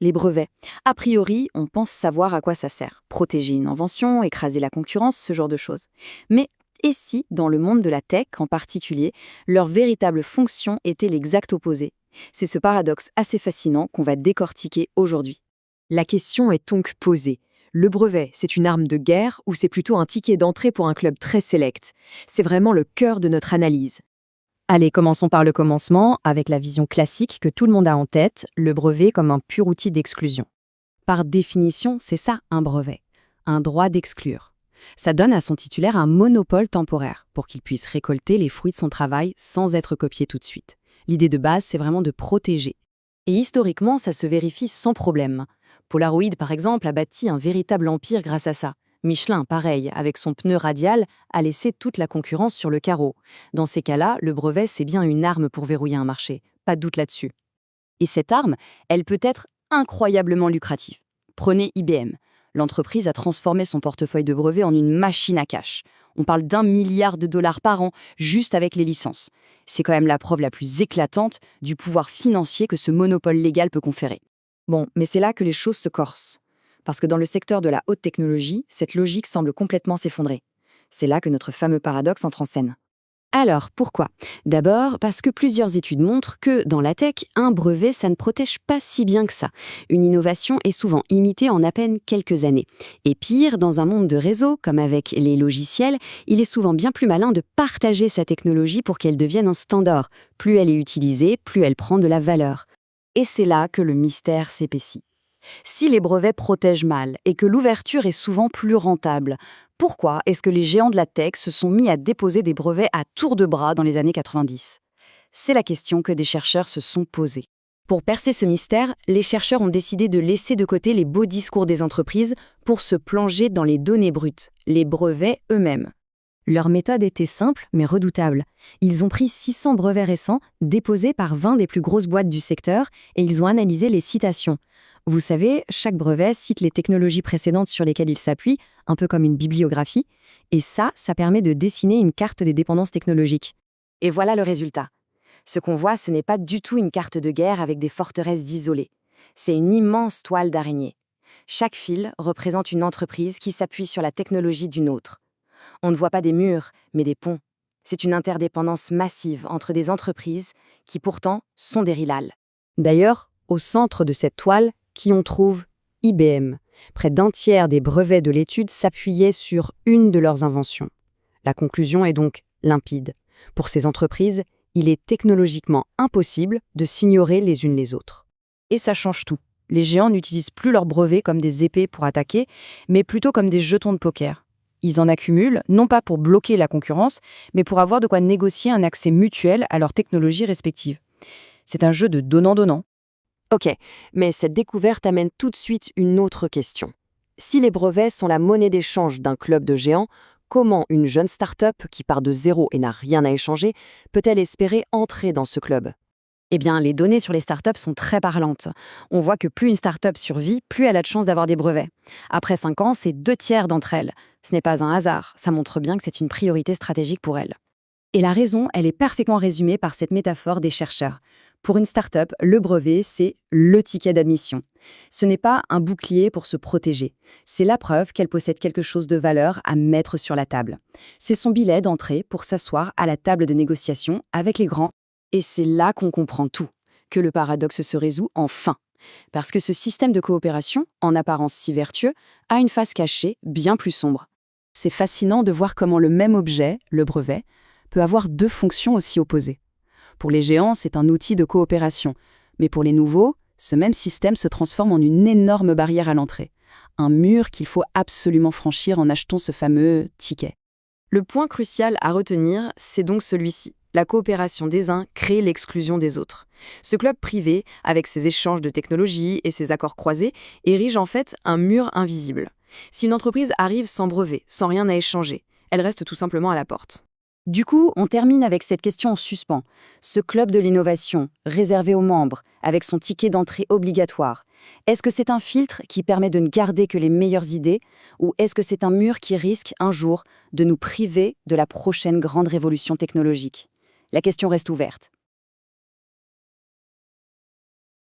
les brevets. A priori, on pense savoir à quoi ça sert. Protéger une invention, écraser la concurrence, ce genre de choses. Mais et si, dans le monde de la tech en particulier, leur véritable fonction était l'exact opposé? C'est ce paradoxe assez fascinant qu'on va décortiquer aujourd'hui. La question est donc posée. Le brevet, c'est une arme de guerre ou c'est plutôt un ticket d'entrée pour un club très sélect? C'est vraiment le cœur de notre analyse. Allez, commençons par le commencement, avec la vision classique que tout le monde a en tête, le brevet comme un pur outil d'exclusion. Par définition, c'est ça un brevet, un droit d'exclure. Ça donne à son titulaire un monopole temporaire pour qu'il puisse récolter les fruits de son travail sans être copié tout de suite. L'idée de base, c'est vraiment de protéger. Et historiquement, ça se vérifie sans problème. Polaroid, par exemple, a bâti un véritable empire grâce à ça. Michelin, pareil, avec son pneu radial, a laissé toute la concurrence sur le carreau. Dans ces cas-là, le brevet, c'est bien une arme pour verrouiller un marché. Pas de doute là-dessus. Et cette arme, elle peut être incroyablement lucrative. Prenez IBM. L'entreprise a transformé son portefeuille de brevets en une machine à cash. On parle d'1 milliard de dollars par an, juste avec les licences. C'est quand même la preuve la plus éclatante du pouvoir financier que ce monopole légal peut conférer. Bon, mais c'est là que les choses se corsent. Parce que dans le secteur de la haute technologie, cette logique semble complètement s'effondrer. C'est là que notre fameux paradoxe entre en scène. Alors, pourquoi? D'abord, parce que plusieurs études montrent que, dans la tech, un brevet, ça ne protège pas si bien que ça. Une innovation est souvent imitée en à peine quelques années. Et pire, dans un monde de réseau, comme avec les logiciels, il est souvent bien plus malin de partager sa technologie pour qu'elle devienne un standard. Plus elle est utilisée, plus elle prend de la valeur. Et c'est là que le mystère s'épaissit. Si les brevets protègent mal et que l'ouverture est souvent plus rentable, pourquoi est-ce que les géants de la tech se sont mis à déposer des brevets à tour de bras dans les années 90? C'est la question que des chercheurs se sont posées. Pour percer ce mystère, les chercheurs ont décidé de laisser de côté les beaux discours des entreprises pour se plonger dans les données brutes, les brevets eux-mêmes. Leur méthode était simple mais redoutable. Ils ont pris 600 brevets récents, déposés par 20 des plus grosses boîtes du secteur, et ils ont analysé les citations. Vous savez, chaque brevet cite les technologies précédentes sur lesquelles il s'appuie, un peu comme une bibliographie, et ça permet de dessiner une carte des dépendances technologiques. Et voilà le résultat. Ce qu'on voit, ce n'est pas du tout une carte de guerre avec des forteresses isolées. C'est une immense toile d'araignée. Chaque fil représente une entreprise qui s'appuie sur la technologie d'une autre. On ne voit pas des murs, mais des ponts. C'est une interdépendance massive entre des entreprises qui pourtant sont des rivales. D'ailleurs, au centre de cette toile, qui on trouve IBM. Près d'un tiers des brevets de l'étude s'appuyaient sur une de leurs inventions. La conclusion est donc limpide. Pour ces entreprises, il est technologiquement impossible de s'ignorer les unes les autres. Et ça change tout. Les géants n'utilisent plus leurs brevets comme des épées pour attaquer, mais plutôt comme des jetons de poker. Ils en accumulent, non pas pour bloquer la concurrence, mais pour avoir de quoi négocier un accès mutuel à leurs technologies respectives. C'est un jeu de donnant-donnant. Ok, mais cette découverte amène tout de suite une autre question. Si les brevets sont la monnaie d'échange d'un club de géants, comment une jeune start-up qui part de zéro et n'a rien à échanger peut-elle espérer entrer dans ce club? Eh bien, les données sur les startups sont très parlantes. On voit que plus une startup survit, plus elle a de chances d'avoir des brevets. Après 5 ans, c'est 2 tiers d'entre elles. Ce n'est pas un hasard, ça montre bien que c'est une priorité stratégique pour elles. Et la raison, elle est parfaitement résumée par cette métaphore des chercheurs. Pour une start-up, le brevet, c'est le ticket d'admission. Ce n'est pas un bouclier pour se protéger. C'est la preuve qu'elle possède quelque chose de valeur à mettre sur la table. C'est son billet d'entrée pour s'asseoir à la table de négociation avec les grands. Et c'est là qu'on comprend tout, que le paradoxe se résout enfin. Parce que ce système de coopération, en apparence si vertueux, a une face cachée bien plus sombre. C'est fascinant de voir comment le même objet, le brevet, peut avoir 2 fonctions aussi opposées. Pour les géants, c'est un outil de coopération. Mais pour les nouveaux, ce même système se transforme en une énorme barrière à l'entrée. Un mur qu'il faut absolument franchir en achetant ce fameux ticket. Le point crucial à retenir, c'est donc celui-ci. La coopération des uns crée l'exclusion des autres. Ce club privé, avec ses échanges de technologies et ses accords croisés, érige en fait un mur invisible. Si une entreprise arrive sans brevet, sans rien à échanger, elle reste tout simplement à la porte. Du coup, on termine avec cette question en suspens. Ce club de l'innovation, réservé aux membres, avec son ticket d'entrée obligatoire, est-ce que c'est un filtre qui permet de ne garder que les meilleures idées, ou est-ce que c'est un mur qui risque, un jour, de nous priver de la prochaine grande révolution technologique? La question reste ouverte.